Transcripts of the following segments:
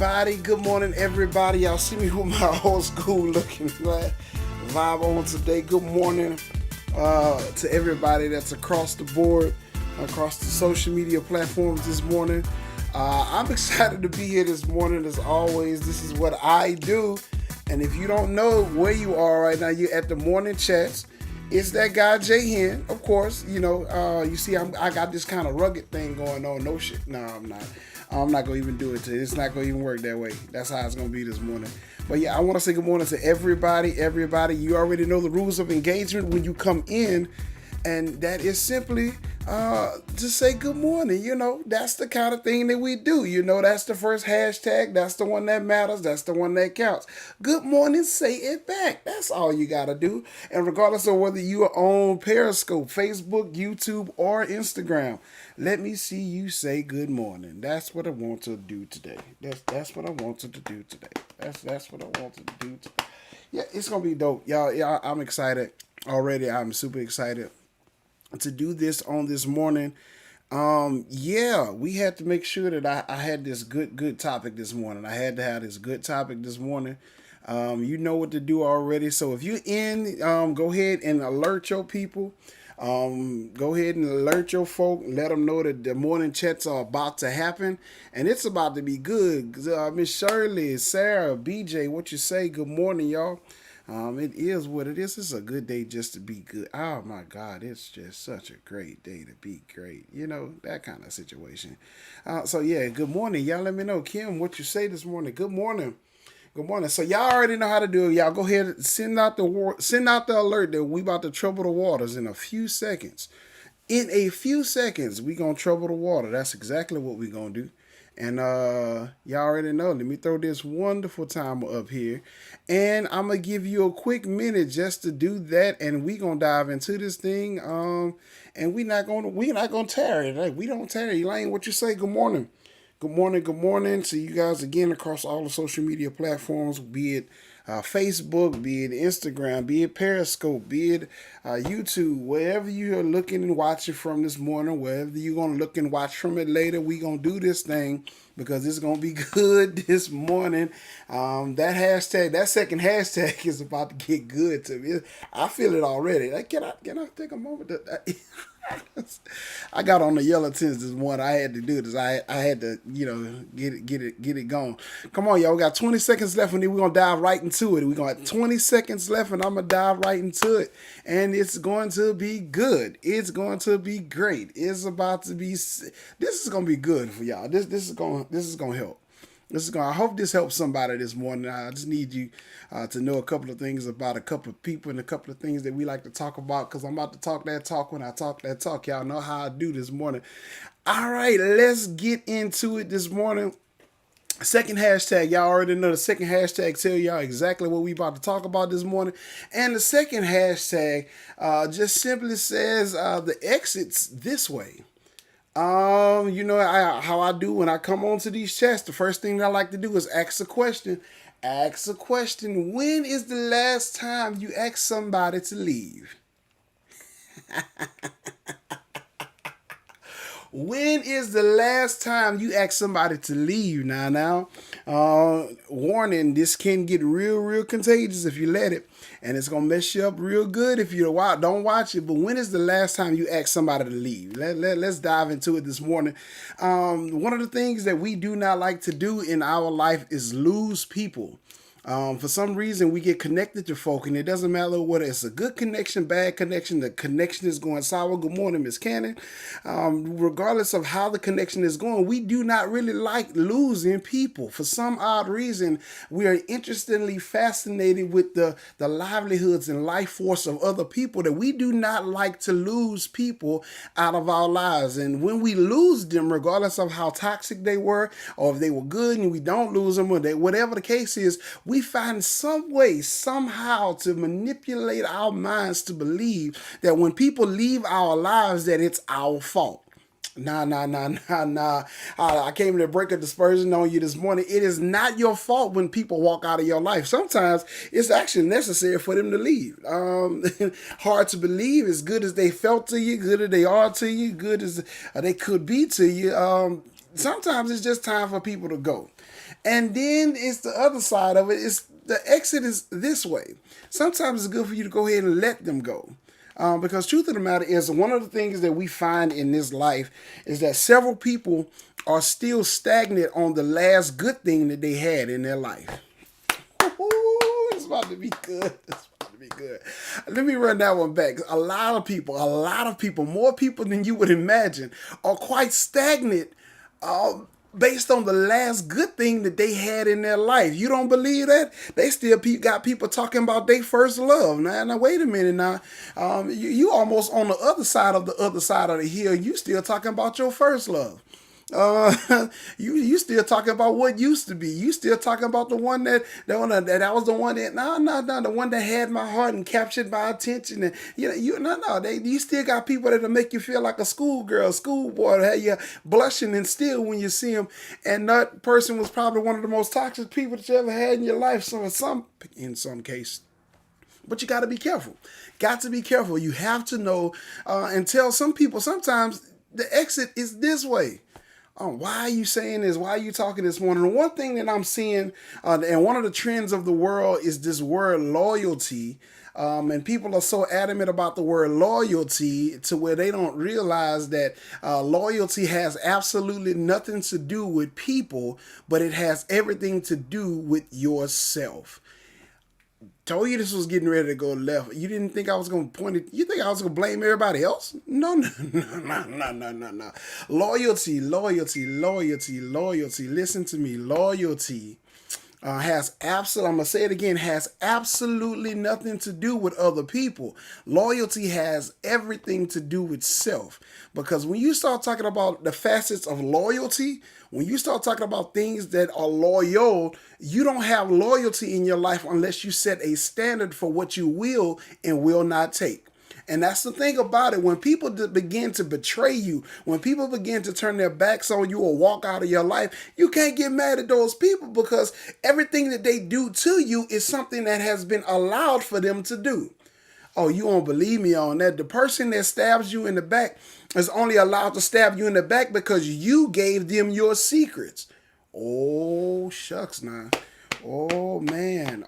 Good morning, everybody. Y'all see me with my old school looking vibe on today. Good morning to everybody that's across the board, across the social media platforms this morning. I'm excited to be here this morning. As always, this is what I do. And if you don't know where you are right now, you're at the morning chats. It's that guy Jay Hen, of course. You see, I got this kind of rugged thing going on. No shit. No, I'm not. I'm not gonna even do it today. It's not gonna even work that way. That's how it's gonna be this morning. But yeah, I want to say good morning to everybody. Everybody, you already know the rules of engagement when you come in, and that is simply to say good morning. That's the kind of thing that we do. That's the first hashtag. That's the one that matters. That's the one that counts. Good morning, say it back. That's all you got to do. And regardless of whether you are on Periscope, Facebook, YouTube, or Instagram, let me see you say good morning. That's what I want to do today. That's what I wanted to do today. That's what I wanted to do today. Yeah, it's going to be dope. Y'all, I'm excited already. I'm super excited to do this on this morning. We had to make sure that I had this good topic this morning. I had to have this good topic this morning. You know what to do already. So if you're in, go ahead and alert your people. Go ahead and alert your folk. Let them know that the morning chats are about to happen. And it's about to be good. Miss Shirley, Sarah, BJ, what you say? Good morning, y'all. It is what it is. It's a good day just to be good. Oh my God, it's just such a great day to be great. That kind of situation. Good morning. Y'all let me know. Kim, what you say this morning? Good morning. Good morning. So y'all already know how to do it. Y'all go ahead and send out the alert that we about to trouble the waters in a few seconds. In a few seconds, we gonna trouble the water. That's exactly what we gonna do. And y'all already know. Let me throw this wonderful timer up here. And I'm going to give you a quick minute just to do that. And we going to dive into this thing. And we're not going to tarry. Like, we don't tarry. Elaine, what you say? Good morning. Good morning. Good morning to you guys again across all the social media platforms, be it Facebook, be it Instagram, be it Periscope, be it YouTube, wherever you are looking and watching from this morning, wherever you're going to look and watch from it later, we going to do this thing because it's going to be good this morning. That second hashtag is about to get good to me. I feel it already. Like, can I take a moment to... I got on the yellow tints this morning. I had to do this. I had to, get it going. Come on, y'all. We got 20 seconds left, and then we're gonna dive right into it. We're gonna have 20 seconds left, and I'm gonna dive right into it. And it's going to be good. It's going to be great. It's about to be. This is gonna be good for y'all. This is gonna help. I hope this helps somebody this morning. I just need you to know a couple of things about a couple of people and a couple of things that we like to talk about, because I'm about to talk that talk when I talk that talk. Y'all know how I do this morning. All right, let's get into it this morning. Second hashtag, y'all already know the second hashtag tell y'all exactly what we about to talk about this morning. And the second hashtag just simply says the exit's this way. How I do when I come onto these chats, the first thing that I like to do is ask a question. Ask a question. When is the last time you asked somebody to leave? When is the last time you asked somebody to leave? Now, warning, this can get real contagious if you let it. And it's going to mess you up real good if you don't watch it. But when is the last time you asked somebody to leave? Let's dive into it this morning. One of the things that we do not like to do in our life is lose people. For some reason, we get connected to folk, and it doesn't matter whether it's a good connection, bad connection, the connection is going sour. Good morning, Miss Cannon. Regardless of how the connection is going, we do not really like losing people. For some odd reason, we are interestingly fascinated with the livelihoods and life force of other people, that we do not like to lose people out of our lives. And when we lose them, regardless of how toxic they were, or if they were good and we don't lose them, or whatever the case is, we find some way, somehow, to manipulate our minds to believe that when people leave our lives, that it's our fault. Nah. I came to break a dispersion on you this morning. It is not your fault when people walk out of your life. Sometimes it's actually necessary for them to leave. Hard to believe, as good as they felt to you, good as they are to you, good as they could be to you. sometimes it's just time for people to go. And then it's the other side of it. It's the exit is this way. Sometimes it's good for you to go ahead and let them go. Because truth of the matter is, one of the things that we find in this life is that several people are still stagnant on the last good thing that they had in their life. Ooh, it's about to be good. It's about to be good. Let me run that one back. A lot of people, more people than you would imagine, are quite stagnant based on the last good thing that they had in their life. You don't believe that? They still got people talking about their first love. Now wait a minute now. You almost on the other side of the hill. You still talking about your first love. You still talking about what used to be. You still talking about the one that was the one that the one that had my heart and captured my attention. And you still got people that'll make you feel like a schoolgirl, schoolboy, that have you blushing and still when you see them. And that person was probably one of the most toxic people that you ever had in your life. So in some case. But you got to be careful. Got to be careful. You have to know and tell some people sometimes the exit is this way. Why are you saying this? Why are you talking this morning? And one thing that I'm seeing, and one of the trends of the world is this word loyalty. And people are so adamant about the word loyalty to where they don't realize that loyalty has absolutely nothing to do with people, but it has everything to do with yourself. Told you this was getting ready to go left. You didn't think I was going to point it. You think I was going to blame everybody else? No. Loyalty. Listen to me. Loyalty has absolutely, I'm going to say it again, has absolutely nothing to do with other people. Loyalty has everything to do with self. Because when you start talking about the facets of loyalty, when you start talking about things that are loyal, you don't have loyalty in your life unless you set a standard for what you will and will not take. And that's the thing about it. When people begin to betray you, when people begin to turn their backs on you or walk out of your life, you can't get mad at those people because everything that they do to you is something that has been allowed for them to do. Oh, you won't believe me on that. The person that stabs you in the back is only allowed to stab you in the back because you gave them your secrets. Oh, shucks now. Oh man.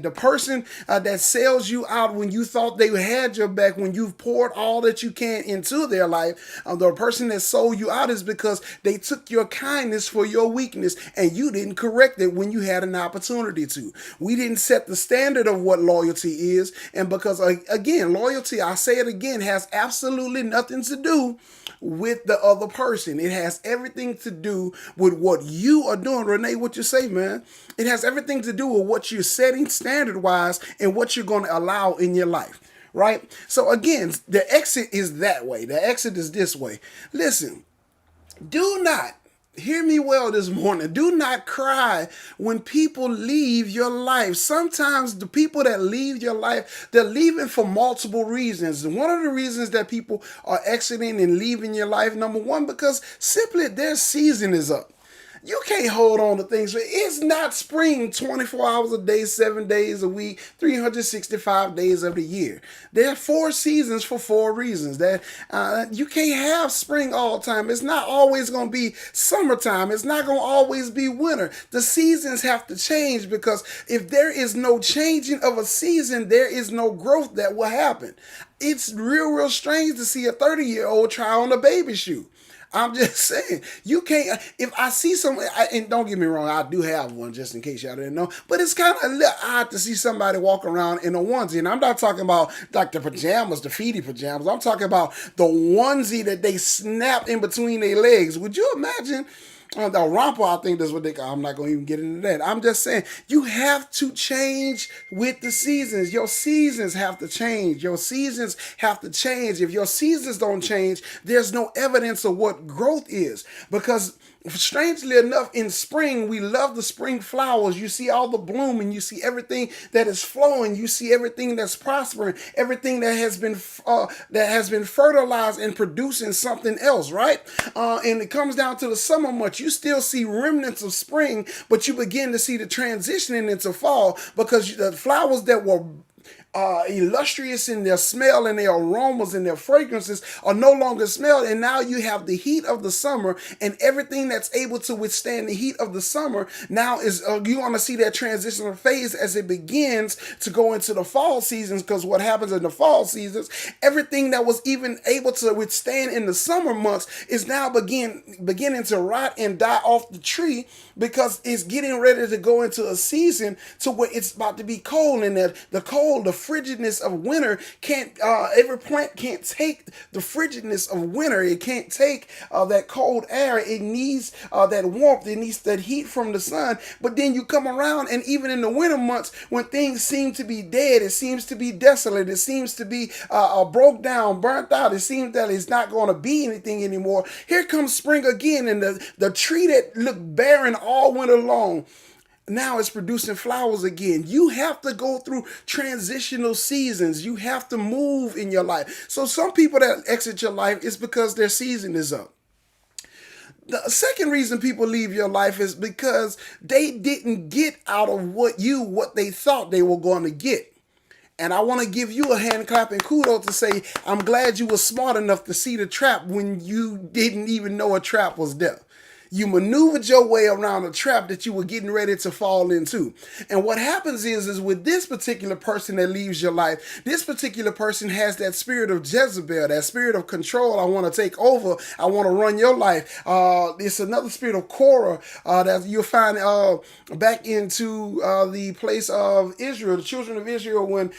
The person that sells you out when you thought they had your back, when you've poured all that you can into their life, the person that sold you out is because they took your kindness for your weakness and you didn't correct it when you had an opportunity to. We didn't set the standard of what loyalty is. And because, again, loyalty, I say it again, has absolutely nothing to do with the other person. It has everything to do with what you are doing. Renee, what you say, man? It has everything to do with what you're setting standard-wise and what you're going to allow in your life, right? So again, the exit is that way. The exit is this way. Listen, do not, hear me well this morning, do not cry when people leave your life. Sometimes the people that leave your life, they're leaving for multiple reasons. And one of the reasons that people are exiting and leaving your life, number one, because simply their season is up. You can't hold on to things. It's not spring 24 hours a day, 7 days a week, 365 days of the year. There are 4 seasons for 4 reasons. That you can't have spring all the time. It's not always going to be summertime. It's not going to always be winter. The seasons have to change because if there is no changing of a season, there is no growth that will happen. It's real strange to see a 30-year-old try on a baby shoe. I'm just saying, you can't, if I see someone, and don't get me wrong, I do have one just in case y'all didn't know, but it's kind of a little odd to see somebody walk around in a onesie. And I'm not talking about like the pajamas, the feety pajamas. I'm talking about the onesie that they snap in between their legs. Would you imagine? The romper, I think that's what they call. I'm not going to even get into that. I'm just saying, you have to change with the seasons. Your seasons have to change. Your seasons have to change. If your seasons don't change, there's no evidence of what growth is. Because strangely enough, in spring, we love the spring flowers. You see all the bloom and you see everything that is flowing. You see everything that's prospering, everything that has been fertilized and producing something else, right? And it comes down to the summer months. You still see remnants of spring, but you begin to see the transitioning into fall because the flowers that were illustrious in their smell, and their aromas and their fragrances are no longer smelled. And now you have the heat of the summer, and everything that's able to withstand the heat of the summer now is you want to see that transitional phase as it begins to go into the fall seasons. Because what happens in the fall seasons, everything that was even able to withstand in the summer months is now beginning to rot and die off the tree, because it's getting ready to go into a season to where it's about to be cold, and that the cold, the frigidness of winter can't. Every plant can't take the frigidness of winter. It can't take that cold air. It needs that warmth. It needs that heat from the sun. But then you come around, and even in the winter months, when things seem to be dead, it seems to be desolate. It seems to be broke down, burnt out. It seems that it's not going to be anything anymore. Here comes spring again, and the tree that looked barren all winter long, now it's producing flowers again. You have to go through transitional seasons. You have to move in your life. So some people that exit your life is because their season is up. The second reason people leave your life is because they didn't get out of what they thought they were going to get. And I want to give you a hand clap and kudos to say, I'm glad you were smart enough to see the trap when you didn't even know a trap was there. You maneuvered your way around a trap that you were getting ready to fall into. And what happens is with this particular person that leaves your life, this particular person has that spirit of Jezebel, that spirit of control. I want to take over. I want to run your life. It's another spirit of Korah that you'll find back into the place of Israel, the children of Israel, when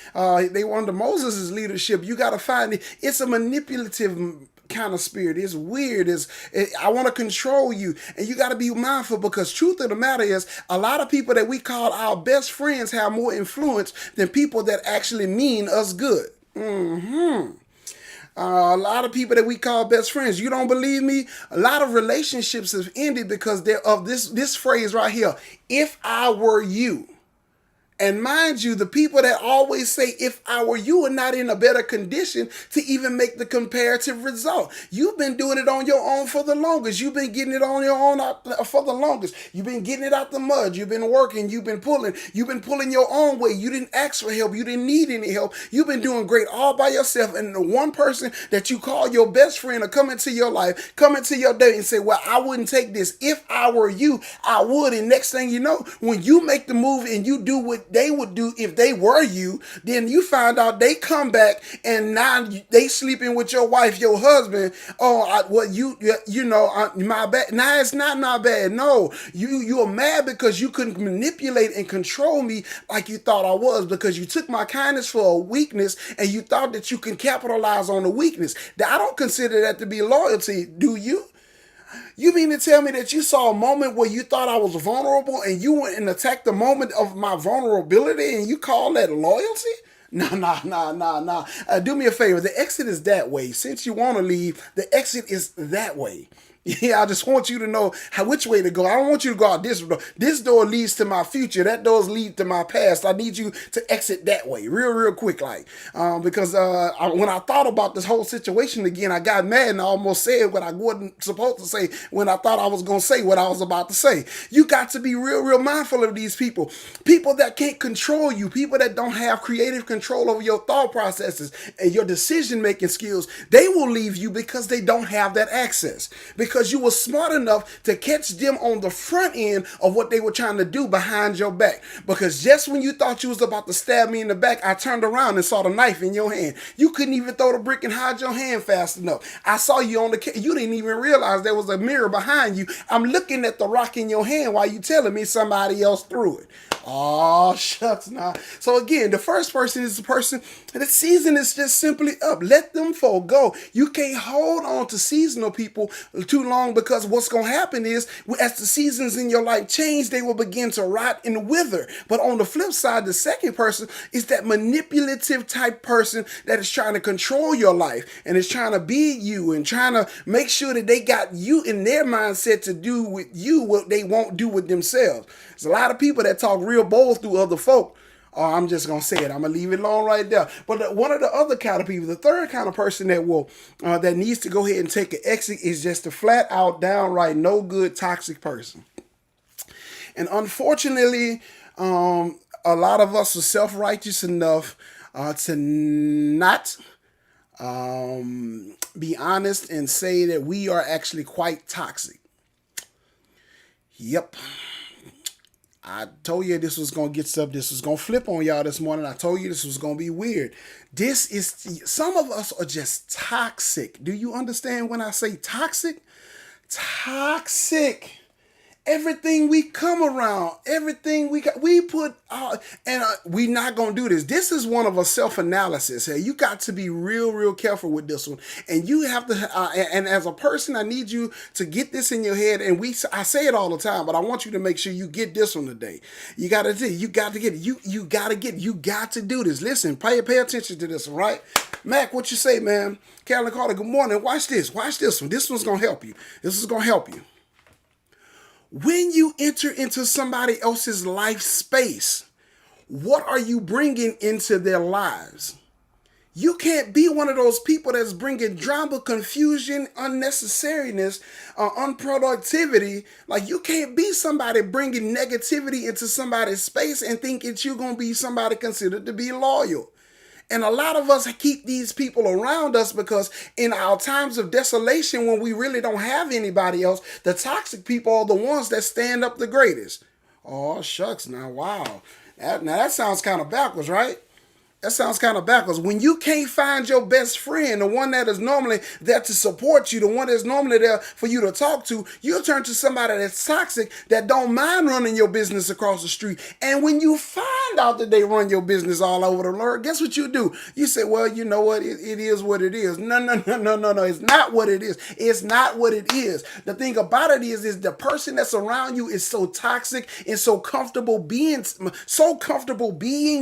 they were under Moses' leadership. You got to find it. It's a manipulative kind of spirit. It's weird. I want to control you, and you got to be mindful, because truth of the matter is, a lot of people that we call our best friends have more influence than people that actually mean us good. A lot of people that we call best friends. You don't believe me? A lot of relationships have ended because they're of this phrase right here: if I were you. And mind you, the people that always say, if I were you, are not in a better condition to even make the comparative result. You've been doing it on your own for the longest. You've been getting it on your own for the longest. You've been getting it out the mud. You've been working. You've been pulling your own way. You didn't ask for help. You didn't need any help. You've been doing great all by yourself. And the one person that you call your best friend or come into your life, come into your day and say, well, I wouldn't take this. If I were you, I would. And next thing you know, when you make the move and you do what they would do if they were you, then you find out they come back and now they sleeping with your wife, your husband. My bad. Nah, it's not my bad. No, you are mad because you couldn't manipulate and control me like you thought I was, because you took my kindness for a weakness and you thought that you can capitalize on the weakness. I don't consider that to be loyalty. Do you? You mean to tell me that you saw a moment where you thought I was vulnerable and you went and attacked the moment of my vulnerability and you call that loyalty? Nah. Do me a favor. The exit is that way. Since you want to leave, the exit is that way. Yeah, I just want you to know which way to go. I don't want you to go out this door. This door leads to my future. That door leads to my past. I need you to exit that way real quick, because when I thought about this whole situation again, I got mad and I almost said what I wasn't supposed to say when I thought I was going to say what I was about to say. You got to be real mindful of these people. People that can't control you, people that don't have creative control over your thought processes and your decision-making skills. They will leave you because they don't have that access. Because you were smart enough to catch them on the front end of what they were trying to do behind your back. Because just when you thought you was about to stab me in the back, I turned around and saw the knife in your hand. You couldn't even throw the brick and hide your hand fast enough. I saw you on you didn't even realize there was a mirror behind you. I'm looking at the rock in your hand while you telling me somebody else threw it. Oh, shucks now. So again, the first person is the person, the season is just simply up. Let them go. You can't hold on to seasonal people too long, because what's going to happen is as the seasons in your life change, they will begin to rot and wither. But on the flip side, the second person is that manipulative type person that is trying to control your life and is trying to be you and trying to make sure that they got you in their mindset to do with you what they won't do with themselves. There's a lot of people that talk real bold through other folk. Oh, I'm just going to say it. I'm going to leave it alone right there. But one of the other kind of people, the third kind of person that needs to go ahead and take an exit is just a flat out, downright, no good, toxic person. And unfortunately, a lot of us are self-righteous enough to not be honest and say that we are actually quite toxic. Yep. I told you this was going to get stuff. This was going to flip on y'all this morning. I told you this was going to be weird. Some of us are just toxic. Do you understand when I say toxic? Toxic. Everything we come around, everything we put out, and we not gonna do this. This is one of a self-analysis. Hey, you got to be real careful with this one, and you have to. And as a person, I need you to get this in your head. And I say it all the time, but I want you to make sure you get this one today. You got to do. You got to get it. You got to get. You got to do this. Listen, pay attention to this. All right, Mac, what you say, man? Carolyn Carter, good morning. Watch this. Watch this one. This one's gonna help you. This is gonna help you. When you enter into somebody else's life space, what are you bringing into their lives? You can't be one of those people that's bringing drama, confusion, unnecessariness, unproductivity. Like, you can't be somebody bringing negativity into somebody's space and think that you're going to be somebody considered to be loyal. And a lot of us keep these people around us because in our times of desolation, when we really don't have anybody else, the toxic people are the ones that stand up the greatest. Oh, shucks. Now, wow. Now that sounds kind of backwards, right? That sounds kind of backwards. When you can't find your best friend, the one that is normally there to support you, the one that's normally there for you to talk to, you'll turn to somebody that's toxic that don't mind running your business across the street. And when you find out that they run your business all over the world, guess what you do? You say, well, you know what? It is what it is. No. It's not what it is. It's not what it is. The thing about it is the person that's around you is so toxic and so comfortable being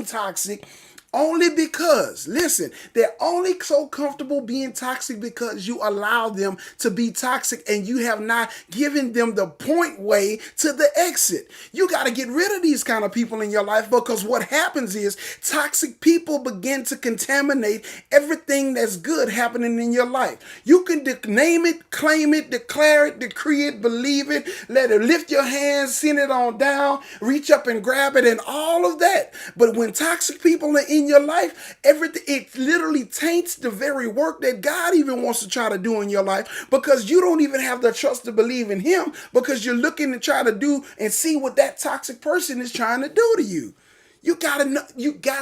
toxic. Only because, listen, they're only so comfortable being toxic because you allow them to be toxic and you have not given them the point way to the exit. You got to get rid of these kind of people in your life because what happens is toxic people begin to contaminate everything that's good happening in your life. You can name it, claim it, declare it, decree it, believe it, let it lift your hands, send it on down, reach up and grab it and all of that. But when toxic people are in your life, everything, it literally taints the very work that God even wants to try to do in your life because you don't even have the trust to believe in him because you're looking to try to do and see what that toxic person is trying to do to you. You got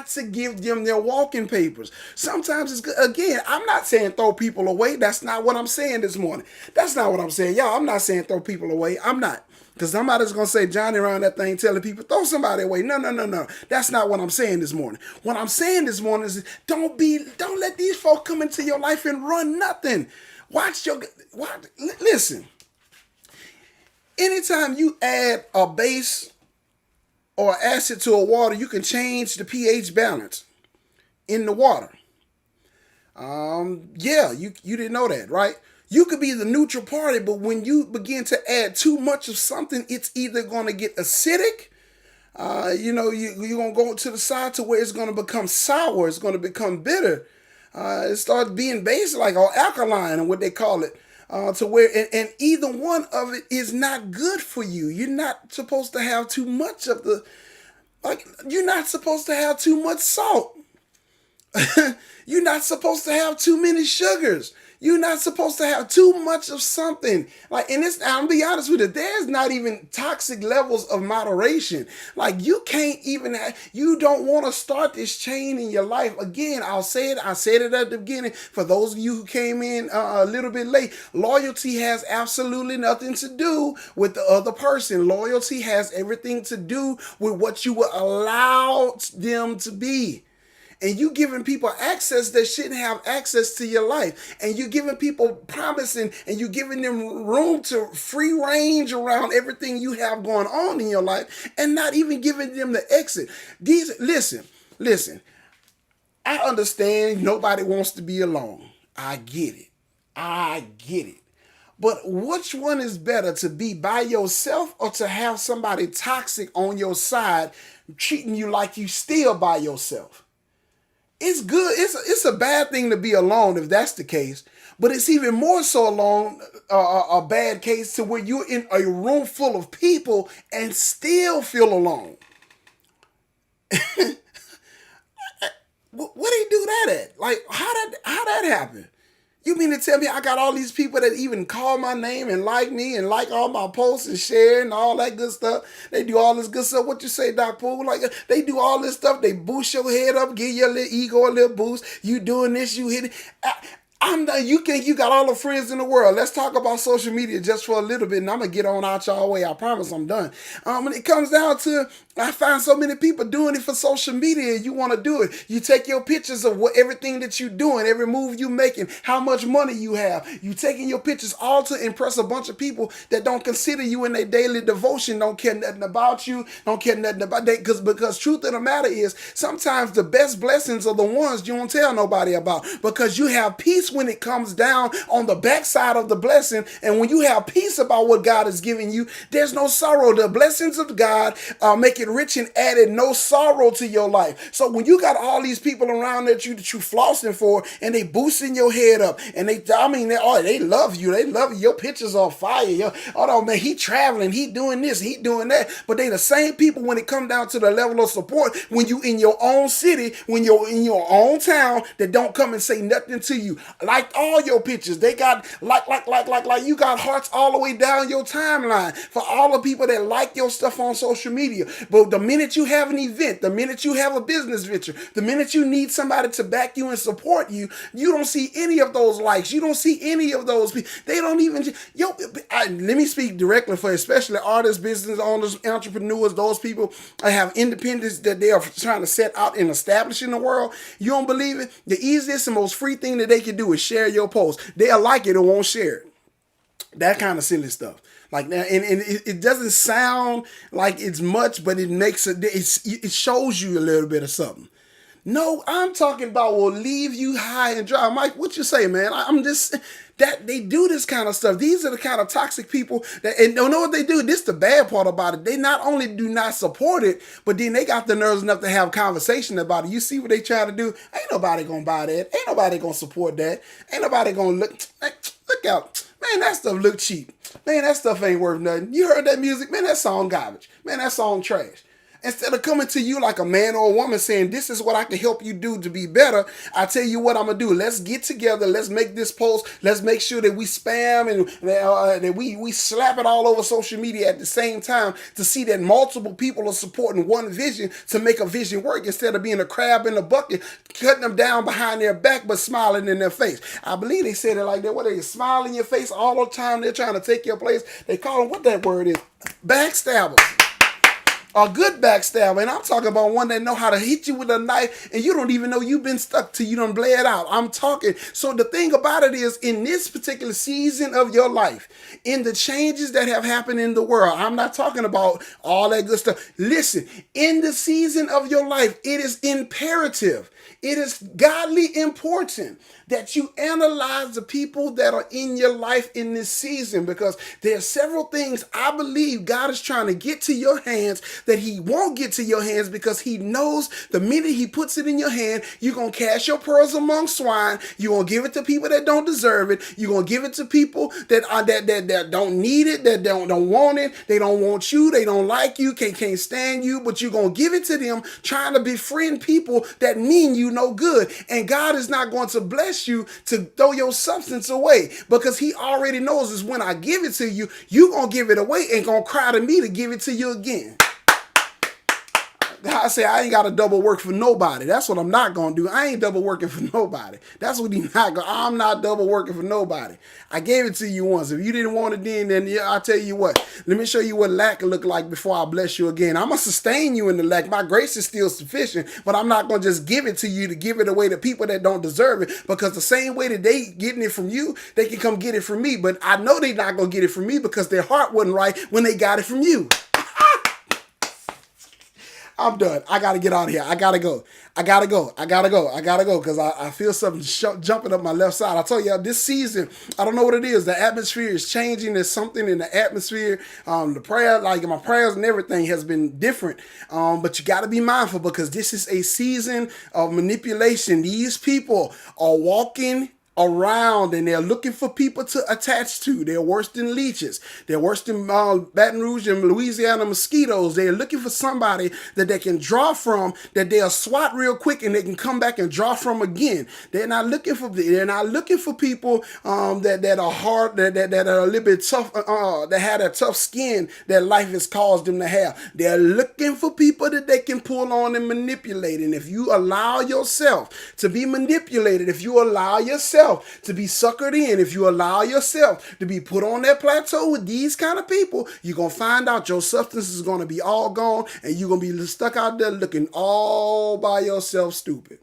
to give them their walking papers. Sometimes it's good. Again, I'm not saying throw people away. That's not what I'm saying this morning. That's not what I'm saying. Y'all, I'm not saying throw people away. I'm not. Because somebody's going to say Johnny around that thing telling people, throw somebody away. No. That's not what I'm saying this morning. What I'm saying this morning is don't let these folk come into your life and run nothing. Listen. Anytime you add a base or acid to a water, you can change the pH balance in the water. You didn't know that, right? You could be the neutral party, but when you begin to add too much of something, it's either going to get acidic. You're going to go to the side to where it's going to become sour. It's going to become bitter. It starts being base like or alkaline, or what they call it. To where and either one of it is not good for you. You're not supposed to have too much of you're not supposed to have too much salt. You're not supposed to have too many sugars. You're not supposed to have too much of something. And I'll be honest with you, there's not even toxic levels of moderation. You don't want to start this chain in your life. Again, I said it at the beginning. For those of you who came in a little bit late, loyalty has absolutely nothing to do with the other person. Loyalty has everything to do with what you will allow them to be. And you giving people access that shouldn't have access to your life. And you giving people promising and you giving them room to free range around everything you have going on in your life and not even giving them the exit. Listen, I understand nobody wants to be alone. I get it. But which one is better, to be by yourself or to have somebody toxic on your side treating you like you still by yourself? It's good. It's a bad thing to be alone if that's the case. But it's even more so a bad case to where you're in a room full of people and still feel alone. Where they do that at? Like, how that happen? You mean to tell me I got all these people that even call my name and like me and like all my posts and share and all that good stuff? They do all this good stuff. What you say, Doc Poole? Like, they do all this stuff. They boost your head up, give your little ego a little boost. You doing this, you hit it. I'm done. You think you got all the friends in the world. Let's talk about social media just for a little bit, and I'm gonna get on out y'all way. I promise I'm done. When it comes down to, I find so many people doing it for social media. You want to do it. You take your pictures of everything that you're doing, every move you making, how much money you have. You taking your pictures all to impress a bunch of people that don't consider you in their daily devotion, don't care nothing about you, don't care nothing about that. Because truth of the matter is, sometimes the best blessings are the ones you don't tell nobody about, because you have peace when it comes down on the backside of the blessing. And when you have peace about what God is giving you, there's no sorrow. The blessings of God make it rich and added no sorrow to your life. So when you got all these people around that you flossing for, and they boosting your head up, and they love you. They love you. Your pictures on fire. Oh man, he traveling, he doing this, he doing that. But they the same people when it come down to the level of support when you in your own city, when you're in your own town, that don't come and say nothing to you. Like all your pictures, they got like you got hearts all the way down your timeline for all the people that like your stuff on social media. But the minute you have an event, the minute you have a business venture, the minute you need somebody to back you and support you, you don't see any of those likes. You don't see any of those people. They don't even, let me speak directly for especially artists, business owners, entrepreneurs, those people that have independence that they are trying to set out and establish in the world. You don't believe it? The easiest and most free thing that they can do is share your post. They'll like it or won't share it. That kind of silly stuff. Like that, and it doesn't sound like it's much, but it shows you a little bit of something. No, I'm talking about will leave you high and dry. Mike, what you say, man? I'm just that they do this kind of stuff. These are the kind of toxic people that, and don't know what they do. This is the bad part about it. They not only do not support it, but then they got the nerves enough to have conversation about it. You see what they try to do? Ain't nobody gonna buy that. Ain't nobody gonna support that. Ain't nobody gonna look out. Man, that stuff look cheap. Man, that stuff ain't worth nothing. You heard that music? Man, that song garbage. Man, that song trash. Instead of coming to you like a man or a woman saying, this is what I can help you do to be better, I tell you what I'm going to do. Let's get together. Let's make this post. Let's make sure that we spam and that we slap it all over social media at the same time to see that multiple people are supporting one vision to make a vision work, instead of being a crab in a bucket, cutting them down behind their back but smiling in their face. I believe they said it like that. What, they smile in your face all the time? They're trying to take your place. They call them, what that word is? Backstabbers. A good backstabber, and I'm talking about one that know how to hit you with a knife and you don't even know you've been stuck till you done bled out. I'm talking. So the thing about it is, in this particular season of your life, in the changes that have happened in the world, I'm not talking about all that good stuff. Listen, in the season of your life, it is imperative, it is godly important that you analyze the people that are in your life in this season, because there are several things I believe God is trying to get to your hands that he won't get to your hands, because he knows the minute he puts it in your hand, you're going to cast your pearls among swine. You're going to give it to people that don't deserve it. You're going to give it to people that don't need it, that don't want it. They don't want you. They don't like you, can't stand you, but you're going to give it to them, trying to befriend people that mean you no good. And God is not going to bless you to throw your substance away, because he already knows is when I give it to you, you gonna give it away and gonna cry to me to give it to you again. I say I ain't got to double work for nobody. That's what I'm not going to do. I ain't double working for nobody. That's what he's not going. I'm not double working for nobody. I gave it to you once. If you didn't want it then yeah, I'll tell you what. Let me show you what lack look like before I bless you again. I'm going to sustain you in the lack. My grace is still sufficient, but I'm not going to just give it to you to give it away to people that don't deserve it, because the same way that they getting it from you, they can come get it from me. But I know they're not going to get it from me because their heart wasn't right when they got it from you. I'm done. I got to get out of here. I got to go because I feel something jumping up my left side. I told you this season, I don't know what it is. The atmosphere is changing. There's something in the atmosphere. The prayer, like my prayers and everything has been different. But you got to be mindful, because this is a season of manipulation. These people are walking around, and they're looking for people to attach to. They're worse than leeches. They're worse than Baton Rouge and Louisiana mosquitoes. They're looking for somebody that they can draw from, that they'll swat real quick and they can come back and draw from again. They're not looking for people that are hard, that are a little bit tough, that had a tough skin that life has caused them to have. They're looking for people that they can pull on and manipulate. And if you allow yourself to be manipulated, if you allow yourself to be suckered in, if you allow yourself to be put on that plateau with these kind of people, you're going to find out your substance is going to be all gone and you're going to be stuck out there looking all by yourself stupid.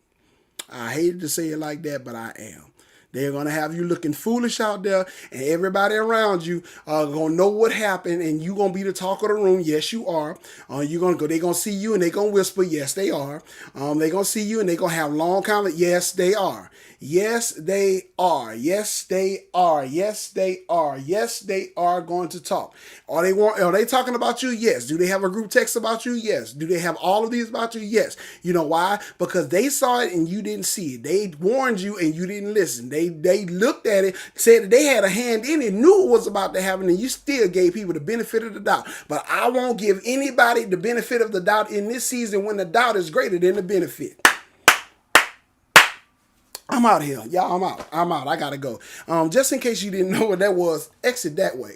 I hated to say it like that, but I am. They're going to have you looking foolish out there, and everybody around you are going to know what happened, and you're going to be the talk of the room. Yes, you are. They're going to see you, and they're going to whisper. Yes, they are. They're going to see you, and they're going to have long comments. Yes, they are. Yes, they are. Yes, they are. Yes, they are. Yes, they are going to talk. Are they talking about you? Yes. Do they have a group text about you? Yes. Do they have all of these about you? Yes. You know why? Because they saw it and you didn't see it. They warned you and you didn't listen. They looked at it, said that they had a hand in it, knew it was about to happen, and you still gave people the benefit of the doubt. But I won't give anybody the benefit of the doubt in this season when the doubt is greater than the benefit. I'm out here. Y'all, I'm out. I gotta go. Just in case you didn't know what that was, exit that way.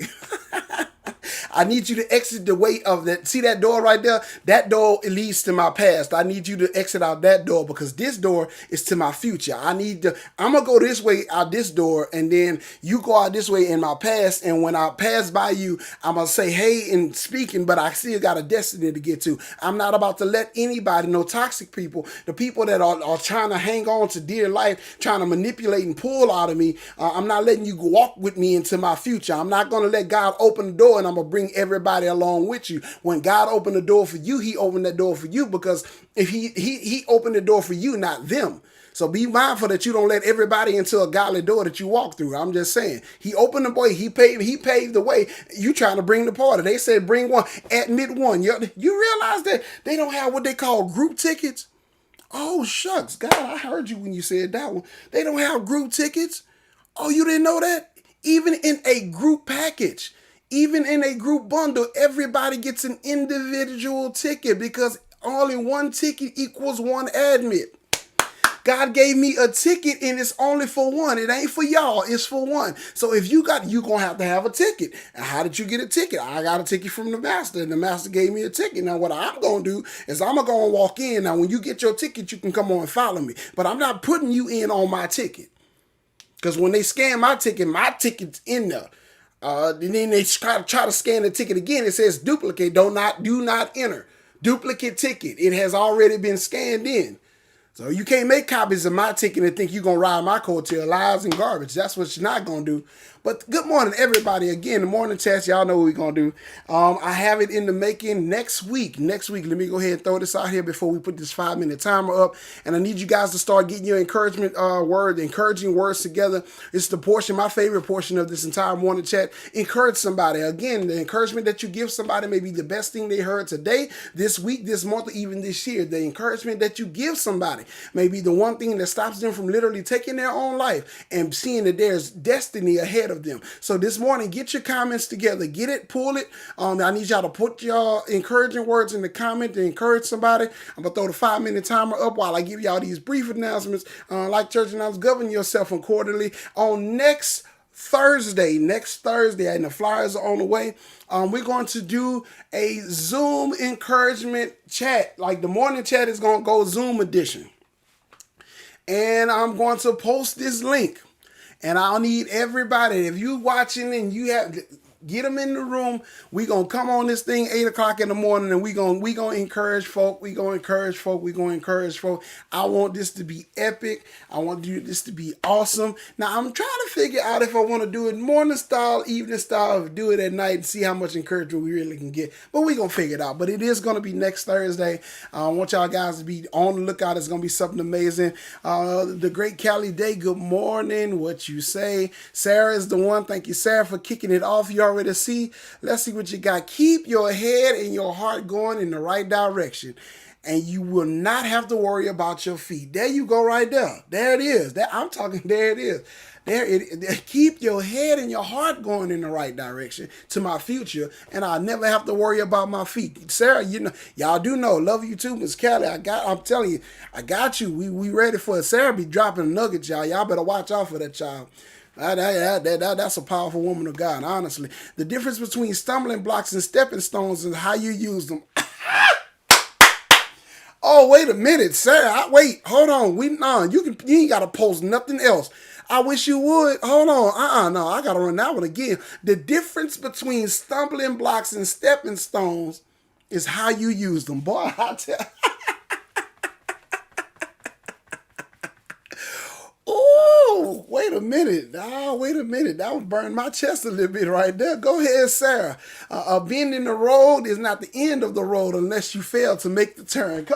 I need you to exit the way of that. See that door right there? That door leads to my past. I need you to exit out that door because this door is to my future. I'm going to go this way out this door, and then you go out this way in my past. And when I pass by you, I'm going to say, hey, and speaking, but I still got a destiny to get to. I'm not about to let anybody, no toxic people, the people that are trying to hang on to dear life, trying to manipulate and pull out of me. I'm not letting you walk with me into my future. I'm not going to let God open the door and I'm going to bring everybody along with you. When God opened the door for you, he opened that door for you, because if he opened the door for you, not them. So be mindful that you don't let everybody into a godly door that you walk through. I'm just saying. He opened the way. He paved the way. You trying to bring the party. They said bring one. Admit one. You realize that they don't have what they call group tickets? Oh, shucks. God, I heard you when you said that one. They don't have group tickets? Oh, you didn't know that? Even in a group package, even in a group bundle, everybody gets an individual ticket because only one ticket equals one admit. God gave me a ticket and it's only for one. It ain't for y'all. It's for one. So if you going to have a ticket. And how did you get a ticket? I got a ticket from the master, and the master gave me a ticket. Now what I'm going to do is I'm going to go and walk in. Now when you get your ticket, you can come on and follow me. But I'm not putting you in on my ticket. Because when they scan my ticket's in there. And then they try to scan the ticket again. It says duplicate. Do not enter. Duplicate ticket. It has already been scanned in. So you can't make copies of my ticket and think you're going to ride my coattail. Lies and garbage. That's what you're not going to do. But good morning, everybody. Again, the morning test, y'all know what we're going to do. I have it in the making next week. Let me go ahead and throw this out here before we put this 5-minute timer up. And I need you guys to start getting your encouraging words together. It's my favorite portion of this entire morning chat. Encourage somebody. Again, the encouragement that you give somebody may be the best thing they heard today, this week, this month, or even this year. The encouragement that you give somebody may be the one thing that stops them from literally taking their own life and seeing that there's destiny ahead of them. So this morning, get your comments together. Get it, pull it. I need y'all to put your encouraging words in the comment to encourage somebody. I'm going to throw the 5-minute timer up while I give y'all these brief announcements. Like church announcements, govern yourself accordingly. On next Thursday, and the flyers are on the way, we're going to do a Zoom encouragement chat. Like the morning chat is going to go Zoom edition. And I'm going to post this link. And I'll need everybody. If you watching and you have, get them in the room. We gonna come on this thing 8 o'clock in the morning, and we gonna encourage folk. We gonna encourage folk. I want this to be epic. I want this to be awesome. Now I'm trying to figure out if I want to do it morning style, evening style, or do it at night and see how much encouragement we really can get. But we gonna figure it out. But it is gonna be next Thursday. I want y'all guys to be on the lookout. It's gonna be something amazing. The great Callie Day. Good morning. What you say? Sarah is the one. Thank you, Sarah, for kicking it off. You already see. Let's see what you got. Keep your head and your heart going in the right direction. and you will not have to worry about your feet. There you go, right there. There it is. I'm talking. There it is. Keep your head and your heart going in the right direction to my future, and I'll never have to worry about my feet. Sarah, y'all do know, love you too, Miss Kelly. I'm telling you, I got you. We ready for it. Sarah be dropping nuggets, y'all. Y'all better watch out for that child. That's a powerful woman of God, honestly. The difference between stumbling blocks and stepping stones is how you use them. Oh, wait a minute, Sarah. Wait, hold on. You ain't gotta post nothing else. I wish you would. Hold on. No, I gotta run that one again. The difference between stumbling blocks and stepping stones is how you use them. Boy, I tell. Oh, wait a minute. Wait a minute. That would burn my chest a little bit right there. Go ahead, Sarah. Being in the road is not the end of the road unless you fail to make the turn.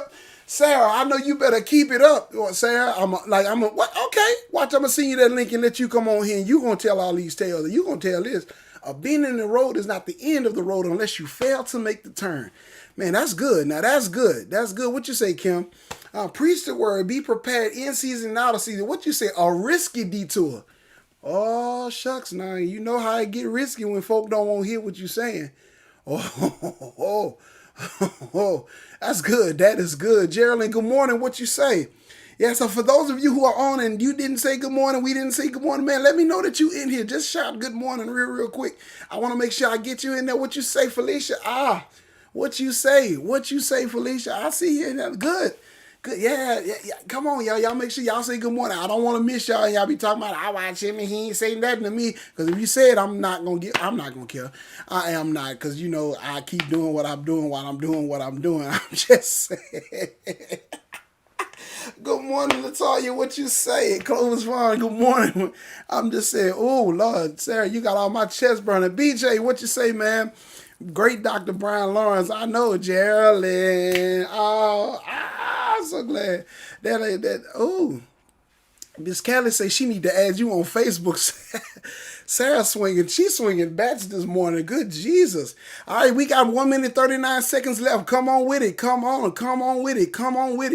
Sarah, I know you better keep it up. Sarah, what? Okay. Watch, I'm going to send you that link and let you come on here and you're going to tell all these tales. You're going to tell this. Being in the road is not the end of the road unless you fail to make the turn. Man, that's good. Now, that's good. That's good. What you say, Kim? Preach the word. Be prepared in season and out of season. What you say? A risky detour. Oh, shucks. Now, you know how it get risky when folk don't want to hear what you're saying. Oh, that's good. That is good. Geraldine, good morning. What you say? Yeah, so for those of you who are on and you didn't say good morning, we didn't say good morning, man, let me know that you in here. Just shout good morning real quick. I want to make sure I get you in there. What you say, Felicia? What you say? What you say, Felicia? I see you in there. Good. Good. Yeah. Come on, y'all. Y'all make sure y'all say good morning. I don't want to miss y'all. Y'all be talking about, I watch him and he ain't saying nothing to me. Because if you say it, I'm not going to care. I am not. Because, I keep doing what I'm doing while I'm doing what I'm doing. I'm just saying. Good morning, Latoya. What you say? Clovis Vaughn, good morning. I'm just saying, oh, Lord. Sarah, you got all my chest burning. BJ, what you say, man? Great Dr. Brian Lawrence. I know, Geraldine. Oh, I'm so glad. Miss Kelly say she need to add you on Facebook. Sarah swinging. She's swinging bats this morning. Good Jesus. All right, we got 1 minute, 39 seconds left. Come on with it. Come on with it. Come on with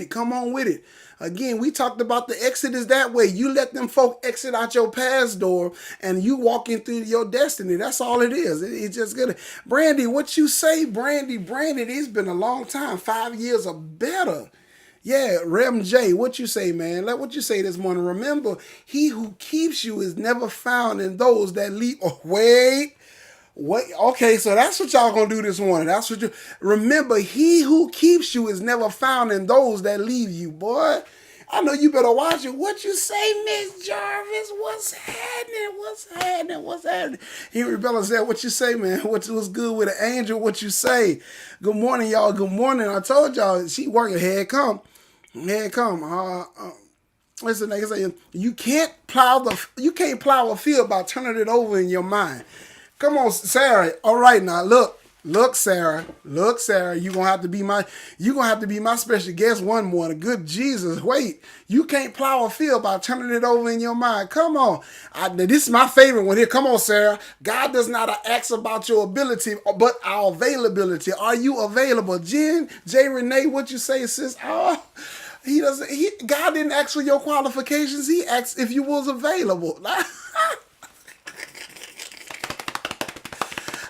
it. Again, we talked about the exit is that way. You let them folk exit out your past door and you walk in through your destiny. That's all it is. It's just good. Brandy, what you say, Brandy? Brandy, it's been a long time. 5 years or better. Yeah, Rem J, what you say, man? Like what you say this morning. Remember, he who keeps you is never found in those that leave. Oh, wait. Okay, so that's what y'all gonna do this morning. That's what you remember. He who keeps you is never found in those that leave you, boy. I know you better watch it. What you say, Miss Jarvis? What's happening? Henry Bella said, what you say, man? What's good with an angel? What you say? Good morning, y'all. Good morning. I told y'all she working. Here it come. Listen, nigga, say you can't plow a field by turning it over in your mind. Come on, Sarah. All right, now look, Sarah. You're gonna have to be my special guest one morning. Good Jesus, wait. You can't plow a field by turning it over in your mind. Come on. This is my favorite one here. Come on, Sarah. God does not ask about your ability, but our availability. Are you available? Jen, J. Renee, what you say, sis? Oh, God didn't ask for your qualifications. He asked if you was available.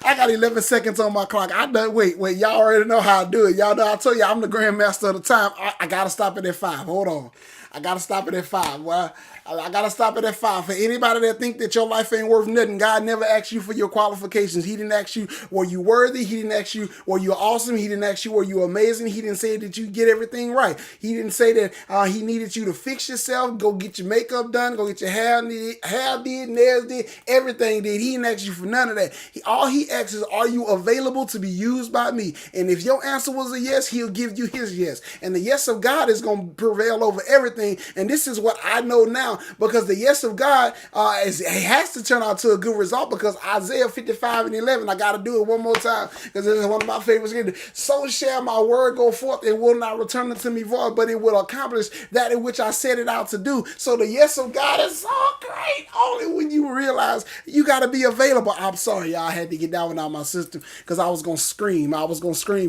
I got 11 seconds on my clock. Wait, y'all already know how I do it. Y'all know I told you I'm the grandmaster of the time. I gotta stop it at 5. Hold on. I gotta stop it at 5. Well, I gotta stop it at 5. For anybody that think that your life ain't worth nothing, God never asked you for your qualifications. He didn't ask you, were you worthy? He didn't ask you, were you awesome? He didn't ask you, were you amazing? He didn't say that you get everything right. He didn't say that he needed you to fix yourself, go get your makeup done, go get your hair did, nails did, everything did. He didn't ask you for none of that. All he asks is, are you available to be used by me? And if your answer was a yes, he'll give you his yes. And the yes of God is going to prevail over everything everything. And this is what I know now, because the yes of God it has to turn out to a good result, because Isaiah 55:11, I got to do it one more time because it's one of my favorite scriptures. So shall my word go forth, it will not return unto me void, but it will accomplish that in which I set it out to do. So the yes of God is so great only when you realize you got to be available. I'm sorry, y'all, I had to get that one out of my system because I was going to scream.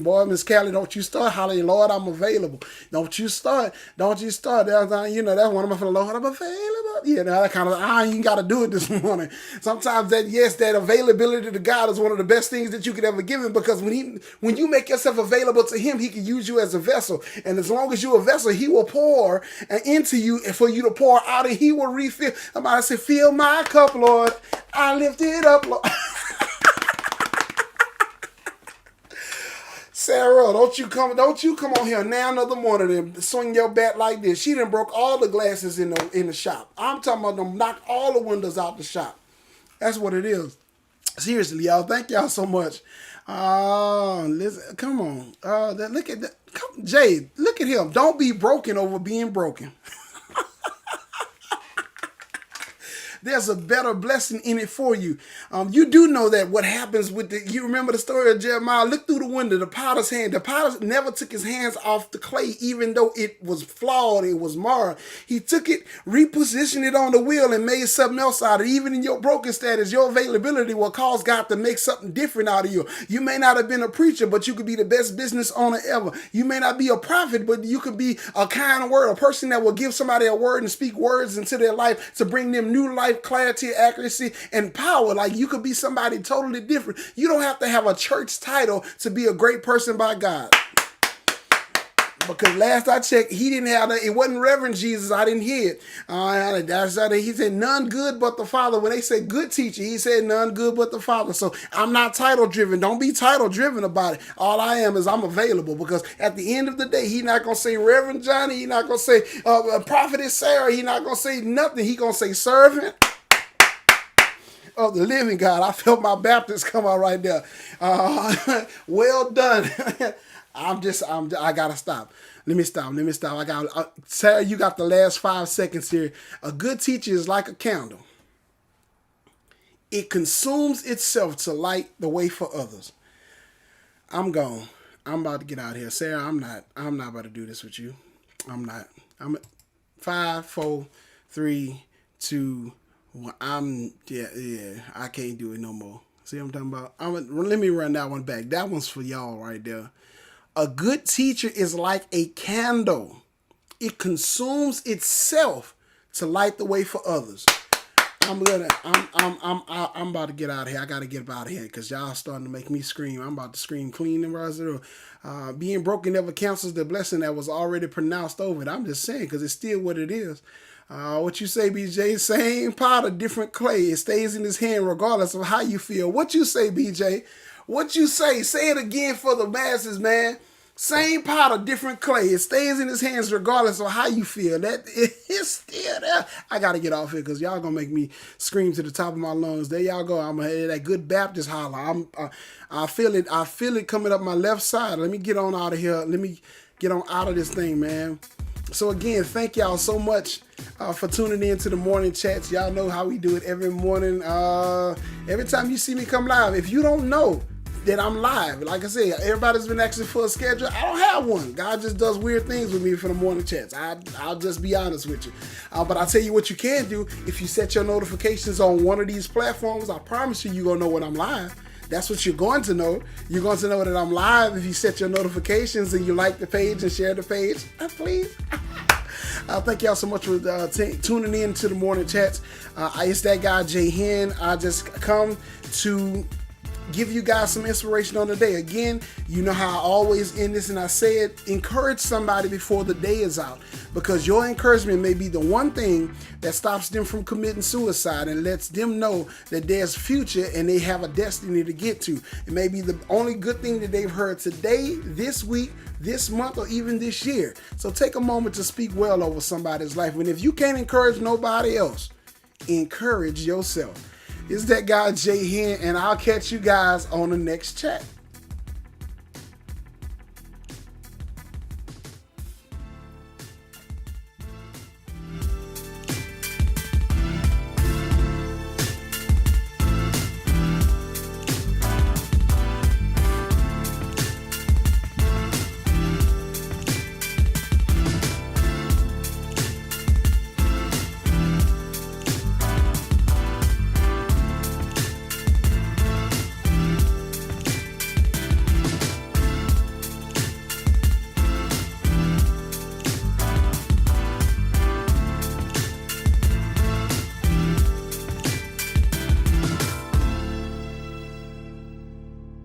Boy, Miss Kelly, don't you start hollering, Lord, I'm available. Don't you start. That's one of my friends, Lord, I'm available. That kind of, I ain't got to do it this morning. Sometimes that availability to God is one of the best things that you could ever give him, because when you make yourself available to him, he can use you as a vessel. And as long as you're a vessel, he will pour into you for you to pour out, and he will refill. Somebody say, fill my cup, Lord. I lift it up, Lord. Sarah, don't you come on here now another morning and swing your bat like this. She done broke all the glasses in the shop. I'm talking about them knock all the windows out the shop. That's what it is. Seriously, y'all. Thank y'all so much. Listen, come on. Look at that. Jay, look at him. Don't be broken over being broken. There's a better blessing in it for you. You do know that what happens with you remember the story of Jeremiah? Look through the window, the potter's hand. The potter never took his hands off the clay, even though it was flawed, it was marred. He took it, repositioned it on the wheel, and made something else out of it. Even in your broken status, your availability will cause God to make something different out of you. You may not have been a preacher, but you could be the best business owner ever. You may not be a prophet, but you could be a kind word, a person that will give somebody a word and speak words into their life to bring them new life, clarity, accuracy, and power. Like, you could be somebody totally different. You don't have to have a church title to be a great person by God. Because last I checked, he didn't have that. It wasn't Reverend Jesus. I didn't hear it. He said, none good but the Father. When they said good teacher, he said none good but the Father. So I'm not title driven. Don't be title driven about it. All I am is I'm available, because at the end of the day, he's not going to say Reverend Johnny. He's not going to say Prophetess Sarah. He's not going to say nothing. He's going to say servant of the living God. I felt my Baptist come out right there. Well done. I gotta stop. Let me stop. Sarah, you got the last 5 seconds here. A good teacher is like a candle. It consumes itself to light the way for others. I'm gone. I'm about to get out of here. Sarah, I'm not about to do this with you. I'm not. I'm at 5, 4, 3, 2, 1. I can't do it no more. See what I'm talking about? Let me run that one back. That one's for y'all right there. A good teacher is like a candle. It consumes itself to light the way for others. I'm about to get out of here. I got to get out of here because y'all starting to make me scream. I'm about to scream clean and rise it up. Being broken never cancels the blessing that was already pronounced over it. I'm just saying, because it's still what it is. What you say, BJ? Same pot, different clay. It stays in his hand regardless of how you feel. What you say, BJ? What you say? Say it again for the masses, man. Same pot, different clay. It stays in his hands regardless of how you feel. That it's still there. I got to get off here because y'all going to make me scream to the top of my lungs. There y'all go. I'm going to hear that good Baptist holler. I feel it. I feel it coming up my left side. Let me get on out of here. Let me get on out of this thing, man. So again, thank y'all so much for tuning in to the morning chats. Y'all know how we do it every morning. Every time you see me come live, if you don't know that I'm live, like I said, everybody's been asking for a schedule. I don't have one. God just does weird things with me for the morning chats. I'll just be honest with you. But I'll tell you what you can do. If you set your notifications on one of these platforms, I promise you're going to know when I'm live. That's what you're going to know. You're going to know that I'm live if you set your notifications and you like the page and share the page. Please. Thank y'all so much for tuning in to the morning chats. It's that guy, Jay Hen. I just come to give you guys some inspiration on the day. Again, you know how I always end this, and I say it, encourage somebody before the day is out, because your encouragement may be the one thing that stops them from committing suicide and lets them know that there's future and they have a destiny to get to. It may be the only good thing that they've heard today, this week, this month, or even this year. So take a moment to speak well over somebody's life. And if you can't encourage nobody else, encourage yourself. It's that guy, Jay Hen, and I'll catch you guys on the next chat.